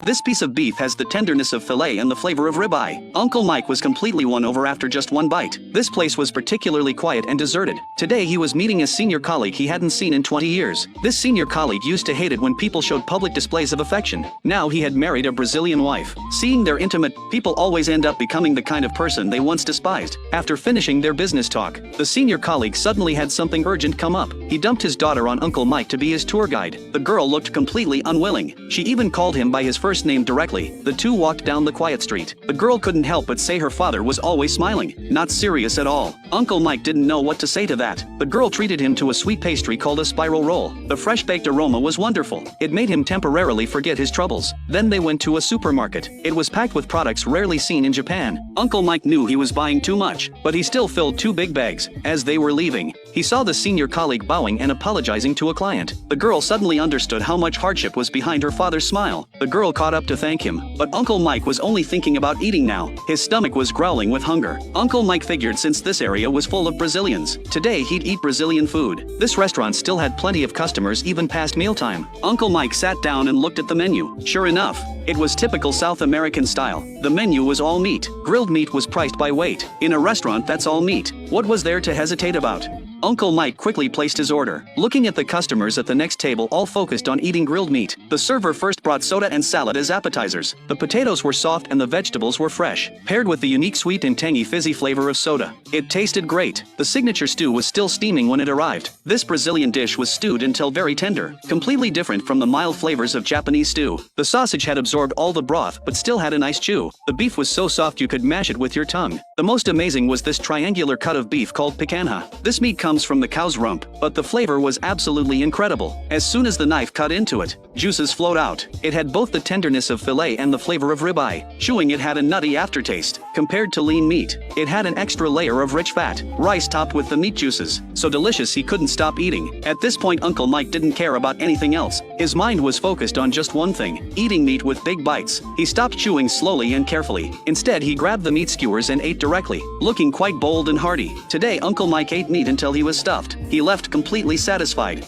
This piece of beef has the tenderness of filet and the flavor of ribeye. Uncle Mike was completely won over after just one bite. This place was particularly quiet and deserted. Today he was meeting a senior colleague he hadn't seen in 20 years. This senior colleague used to hate it when people showed public displays of affection. Now he had married a Brazilian wife. Seeing their intimate, people always end up becoming the kind of person they once despised. After finishing their business talk, the senior colleague suddenly had something urgent come up. He dumped his daughter on Uncle Mike to be his tour guide. The girl looked completely unwilling. She even called him by his first name directly. The two walked down the quiet street. The girl couldn't help but say her father was always smiling, not serious at all. Uncle Mike didn't know what to say to that. The girl treated him to a sweet pastry called a spiral roll. The fresh baked aroma was wonderful. It made him temporarily forget his troubles. Then they went to a supermarket. It was packed with products rarely seen in Japan. Uncle Mike knew he was buying too much, but he still filled 2 big bags. As they were leaving, he saw the senior colleague bowing and apologizing to a client. The girl suddenly understood how much hardship was behind her father's smile. The girl caught up to thank him, but Uncle Mike was only thinking about eating now. His stomach was growling with hunger. Uncle Mike figured since this area was full of Brazilians, today he'd eat Brazilian food. This restaurant still had plenty of customers even past mealtime. Uncle Mike sat down and looked at the menu. Sure enough, it was typical South American style. The menu was all meat. Grilled meat was priced by weight. In a restaurant that's all meat, what was there to hesitate about? Uncle Mike quickly placed his order. Looking at the customers at the next table, all focused on eating grilled meat. The server first brought soda and salad as appetizers. The potatoes were soft and the vegetables were fresh, paired with the unique sweet and tangy fizzy flavor of soda. It tasted great. The signature stew was still steaming when it arrived. This Brazilian dish was stewed until very tender, completely different from the mild flavors of Japanese stew. The sausage had absorbed all the broth but still had a nice chew. The beef was so soft you could mash it with your tongue. The most amazing was this triangular cut of beef called picanha. This meat comes from the cow's rump, but the flavor was absolutely incredible. As soon as the knife cut into it, juices flowed out. It had both the tenderness of filet and the flavor of ribeye. Chewing it had a nutty aftertaste. Compared to lean meat, it had an extra layer of rich fat. Rice topped with the meat juices. So delicious he couldn't stop eating. At this point Uncle Mike didn't care about anything else. His mind was focused on just one thing, eating meat with big bites. He stopped chewing slowly and carefully. Instead he grabbed the meat skewers and ate directly, looking quite bold and hearty. Today Uncle Mike ate meat until he was stuffed. He left completely satisfied.